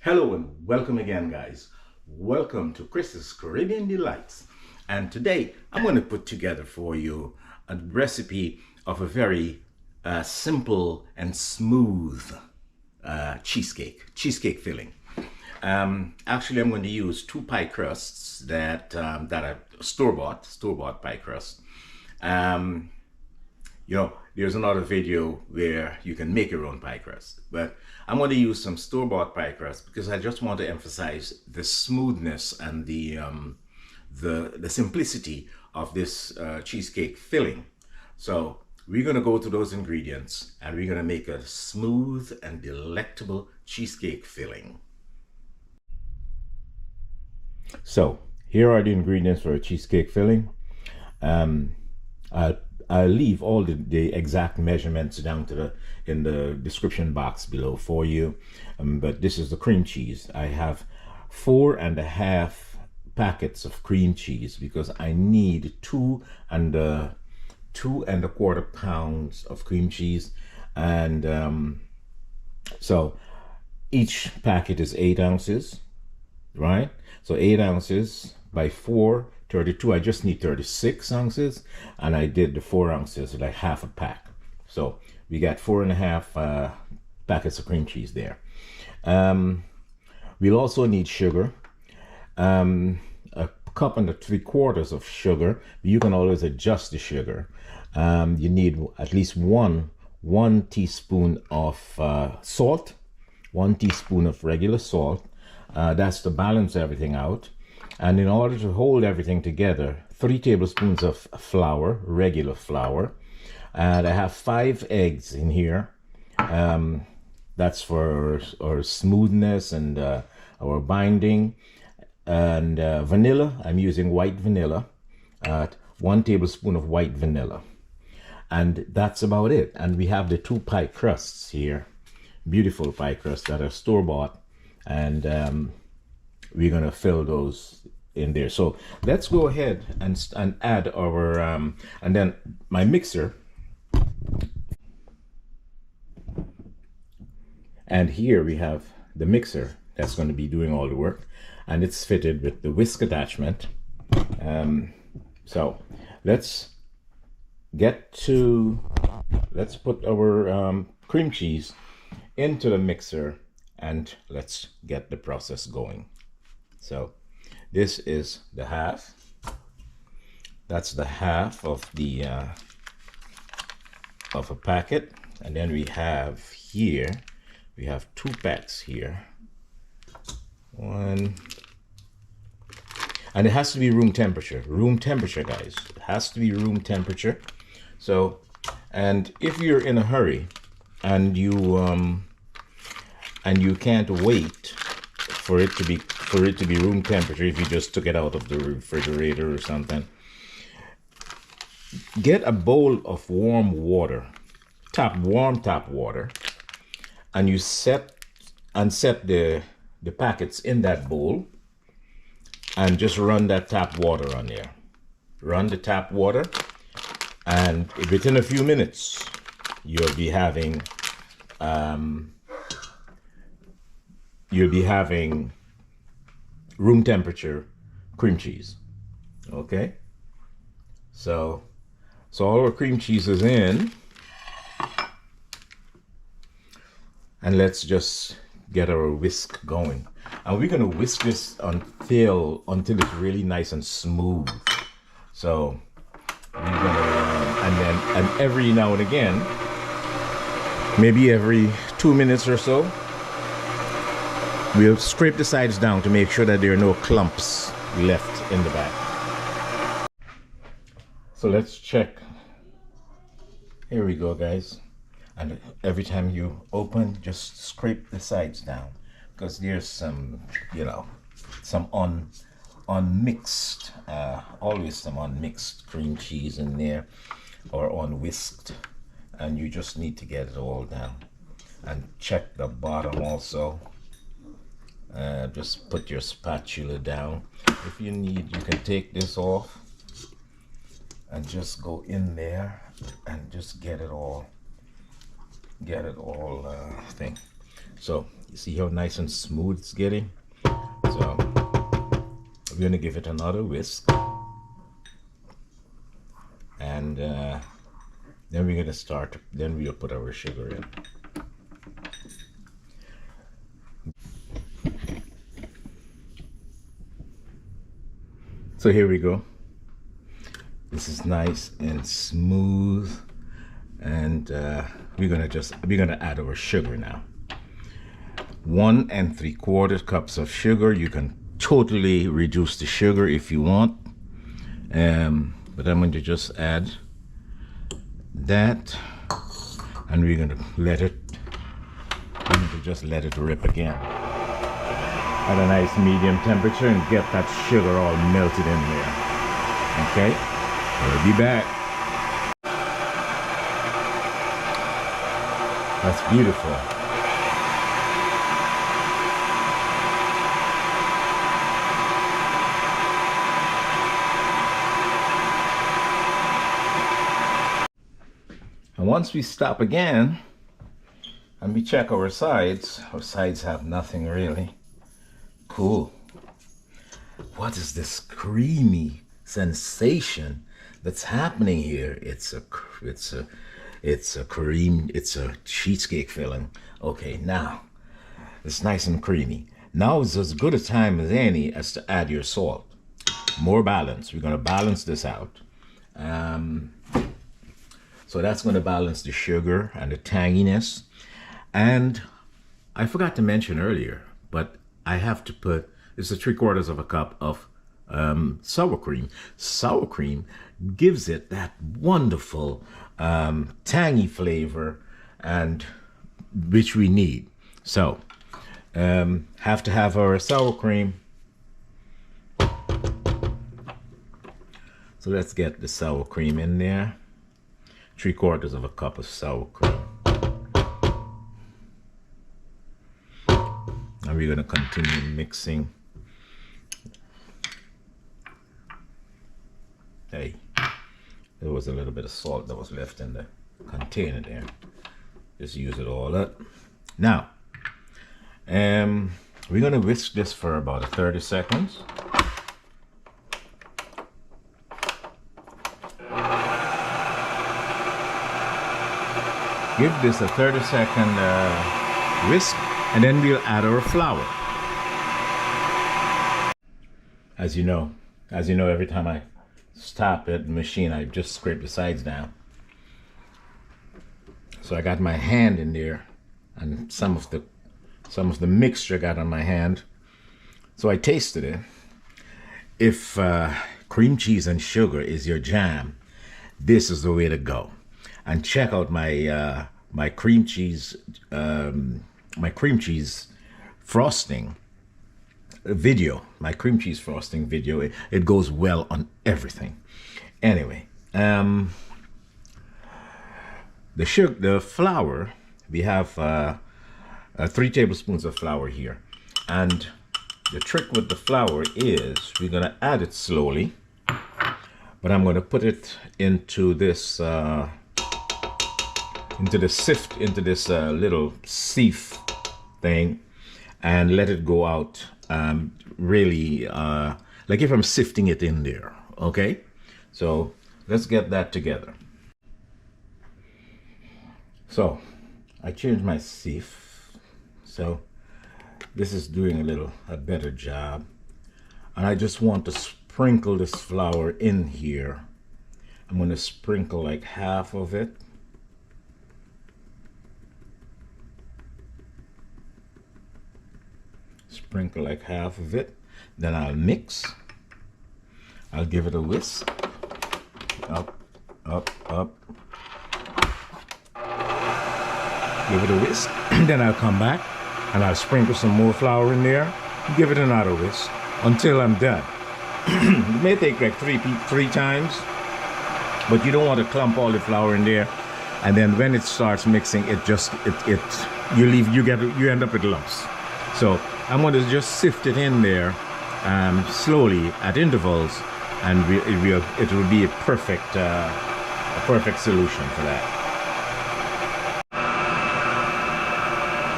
Hello and welcome again, guys. Welcome to Chris's Caribbean Delights. And today I'm going to put together for you a recipe of a very simple and smooth cheesecake filling. Actually, I'm going to use two pie crusts that are store-bought pie crust. There's another video where you can make your own pie crust, but I'm going to use some store-bought pie crust because I just want to emphasize the smoothness and the simplicity of this cheesecake filling. So we're going to go to those ingredients and we're going to make a smooth and delectable cheesecake filling. So here are the ingredients for a cheesecake filling. I'll leave all the exact measurements down in the description box below for you. But this is the cream cheese. I have 4.5 packets of cream cheese because I need 2.25 pounds of cream cheese, and so each packet is 8 ounces, right? So 8 ounces by 4. 32, I just need 36 ounces, and I did the 4 ounces, like half a pack. So we got 4.5 packets of cream cheese there. We'll also need sugar, a cup and 3/4 of sugar. You can always adjust the sugar. You need at least one teaspoon of salt, 1 teaspoon of regular salt. That's to balance everything out. And in order to hold everything together, 3 tablespoons of flour, regular flour. And I have 5 eggs in here. That's for our smoothness and our binding. And vanilla, I'm using white vanilla. 1 tablespoon of white vanilla. And that's about it. And we have the 2 pie crusts here. Beautiful pie crusts that are store-bought. And we're going to fill those in there. So let's go ahead and add our and then my mixer, and here we have the mixer that's going to be doing all the work, and it's fitted with the whisk attachment. So let's put our cream cheese into the mixer and let's get the process going. So this is the half. That's the half of the of a packet, and then we have 2 packs here. One, and it has to be room temperature. Room temperature, guys. It has to be room temperature. So, and if you're in a hurry and you can't wait for it to be room temperature, if you just took it out of the refrigerator or something, get a bowl of warm water, warm tap water, and you set the packets in that bowl, and just run that tap water on there. Run the tap water, and within a few minutes you'll be having room temperature cream cheese. Okay, so all our cream cheese is in, and let's just get our whisk going, and we're going to whisk this until it's really nice and smooth. So we're gonna and every now and again, maybe every 2 minutes or so, we'll scrape the sides down to make sure that there are no clumps left in the back. So let's check. Here we go, guys. And every time you open, just scrape the sides down, because there's some, some unmixed, always some unmixed cream cheese in there, or unwhisked, and you just need to get it all down. And check the bottom also. Just put your spatula down. If you need, you can take this off and just go in there and just get it all thing. So you see how nice and smooth it's getting. So we're going to give it another whisk, and then we're going to start. Then we'll put our sugar in. So here we go. This is nice and smooth, and we're gonna add our sugar now. 1 3/4 cups of sugar. You can totally reduce the sugar if you want, but I'm going to just add that, and we're going to just let it rip again at a nice medium temperature and get that sugar all melted in there. Okay, we'll be back. That's beautiful. And once we stop again and we check our sides have nothing really. Cool. What is this creamy sensation that's happening here? It's a cheesecake filling. Okay, now it's nice and creamy. Now is as good a time as any as to add your salt. More balance. We're going to balance this out. So that's going to balance the sugar and the tanginess. And I forgot to mention earlier, but I have to put, it's 3/4 cup of sour cream. Sour cream gives it that wonderful tangy flavor, and which we need. So have to have our sour cream. So let's get the sour cream in there. 3/4 cup of sour cream. And we're going to continue mixing. Hey, there was a little bit of salt that was left in the container there. Just use it all up. Now, we're going to whisk this for about 30 seconds. Give this a 30-second whisk, and then we'll add our flour. As you know, every time I stop at the machine, I just scrape the sides down. So I got my hand in there, and some of the mixture got on my hand. So I tasted it. If cream cheese and sugar is your jam, this is the way to go. And check out my my cream cheese frosting video. My cream cheese frosting video. It goes well on everything. Anyway, the flour. We have 3 tablespoons of flour here, and the trick with the flour is we're gonna add it slowly. But I'm gonna put it into this. Into this little sieve thing, and let it go out really like if I'm sifting it in there. Okay, so let's get that together. So I changed my sieve, so this is doing a better job, and I just want to sprinkle this flour in here. I'm going to sprinkle like half of it. Sprinkle like half of it. Then I'll mix. I'll give it a whisk. Up, up, up. Give it a whisk. Then I'll come back and I'll sprinkle some more flour in there. Give it another whisk until I'm done. It may take like three times, but you don't want to clump all the flour in there. And then when it starts mixing, you end up with lumps. So I'm going to just sift it in there slowly at intervals, and it will be a perfect solution for that.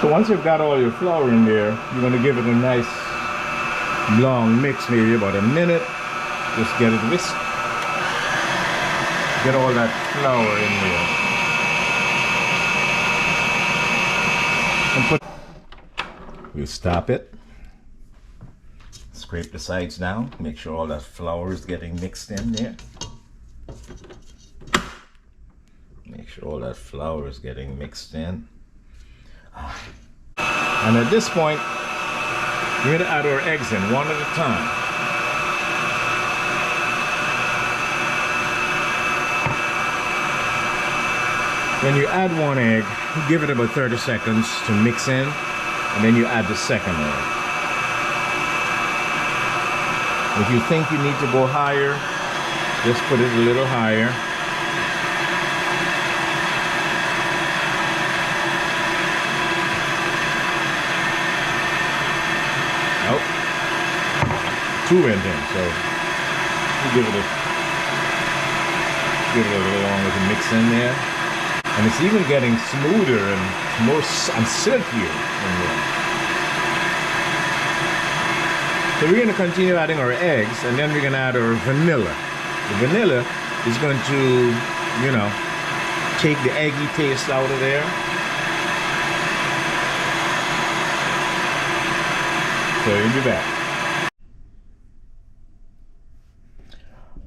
So once you've got all your flour in there, you're going to give it a nice long mix, maybe about a minute. Just get it whisked. Get all that flour in there. And we'll stop it. Scrape the sides down. Make sure all that flour is getting mixed in there. Make sure all that flour is getting mixed in. And at this point, we're going to add our eggs in one at a time. When you add one egg, you give it about 30 seconds to mix in, and then you add the second egg. If you think you need to go higher, just put it a little higher. Nope. Two went in, so we'll give it a little longer to mix in there. And it's even getting smoother and more and silkier in there. So we're going to continue adding our eggs, and then we're going to add our vanilla. The vanilla is going to, you know, take the eggy taste out of there. So you'll be back.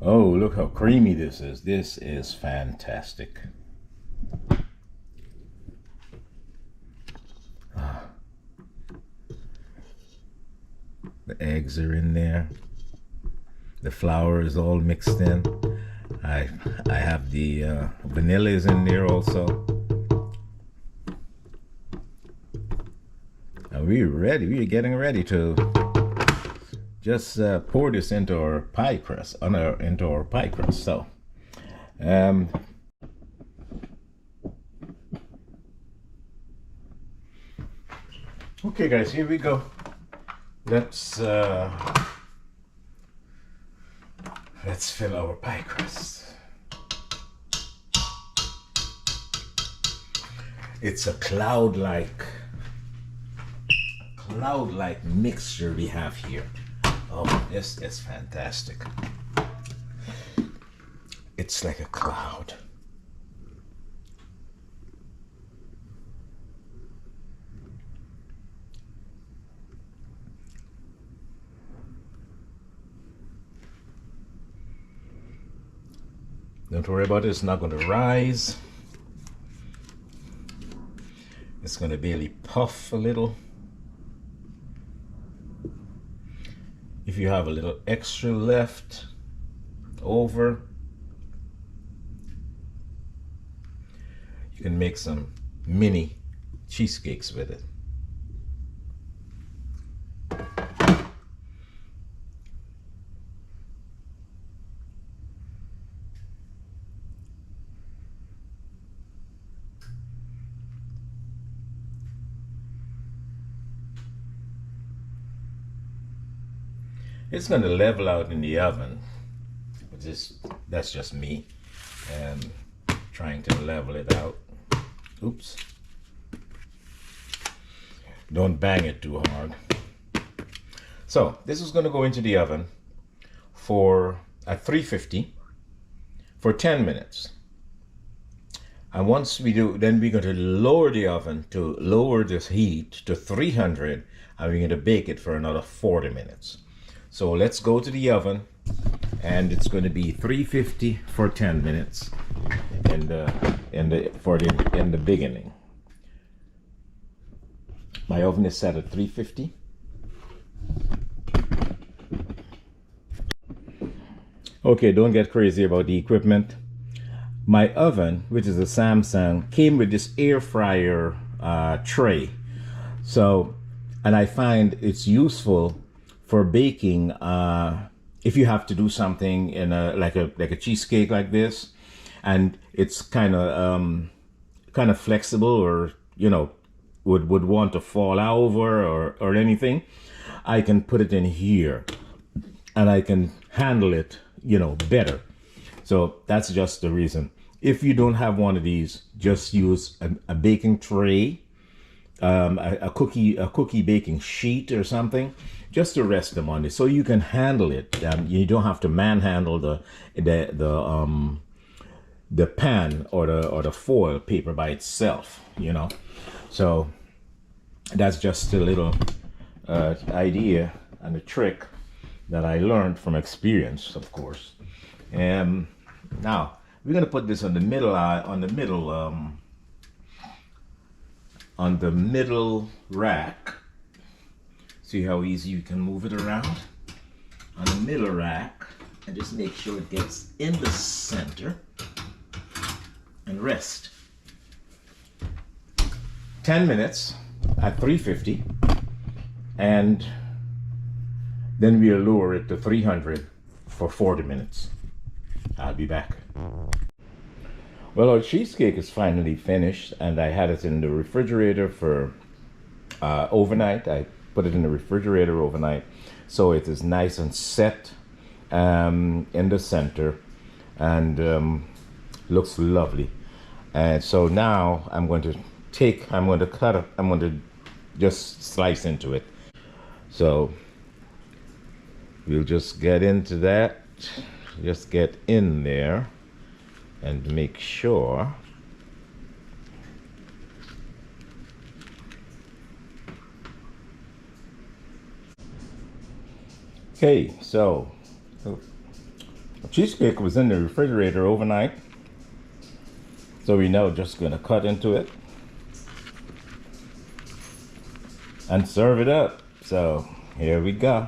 Oh, look how creamy this is. This is fantastic. The eggs are in there. The flour is all mixed in. I have the vanilla is in there also. And we're ready. We're getting ready to just pour this into our pie crust. Into our pie crust. So, okay, guys, here we go. Let's fill our pie crust. It's a cloud-like mixture we have here. Oh, this is fantastic. It's like a cloud. Don't worry about it, it's not going to rise. It's going to barely puff a little. If you have a little extra left over, you can make some mini cheesecakes with it. It's going to level out in the oven. That's just me trying to level it out. Oops. Don't bang it too hard. So this is going to go into the oven at 350 for 10 minutes. And once we do, then we're going to lower the oven to lower this heat to 300, and we're going to bake it for another 40 minutes. So let's go to the oven, and it's going to be 350 for 10 minutes in the beginning. My oven is set at 350. Okay, don't get crazy about the equipment. My oven, which is a Samsung, came with this air fryer tray. So, and I find it's useful for baking if you have to do something in like a cheesecake like this, and it's kind of flexible, or you know would want to fall over or anything. I can put it in here, and I can handle it better. So that's just the reason. If you don't have one of these, just use a baking tray a cookie baking sheet or something, just to rest them on it so you can handle it. You don't have to manhandle the pan or the foil paper by itself, you know. So that's just a little idea and a trick that I learned from experience, of course. And now we're gonna put this on the middle rack. See how easy you can move it around on the middle rack, and just make sure it gets in the center and rest. 10 minutes at 350, and then we'll lower it to 300 for 40 minutes. I'll be back. Well, our cheesecake is finally finished, and I had it in the refrigerator for overnight. I put it in the refrigerator overnight, so it is nice and set in the center, and looks lovely. And so now I'm going to cut it, I'm going to just slice into it. So we'll just get into that, just get in there and make sure. Okay, so the cheesecake was in the refrigerator overnight, so we're now just going to cut into it and serve it up. So here we go.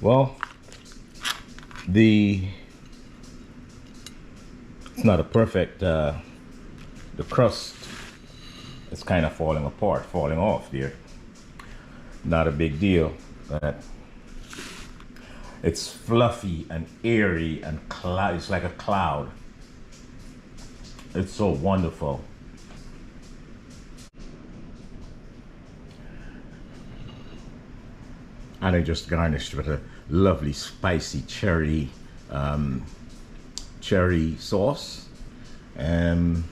Well, it's not a perfect, the crust is kind of falling off there. Not a big deal, but it's fluffy and airy and it's like a cloud. It's so wonderful. And I just garnished with a lovely spicy cherry sauce, a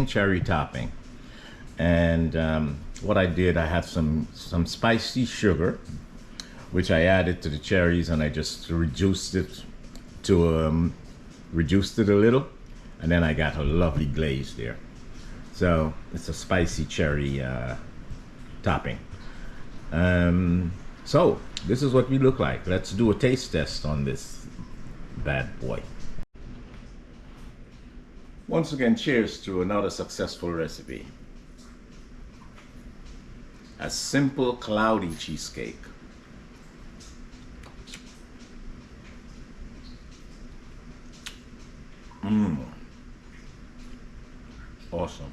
cherry topping. And what I did, I had some spicy sugar, which I added to the cherries, and I just reduced it a little, and then I got a lovely glaze there. So it's a spicy cherry topping. So this is what we look like. Let's do a taste test on this bad boy. Once again, cheers to another successful recipe. A simple cloudy cheesecake. Awesome.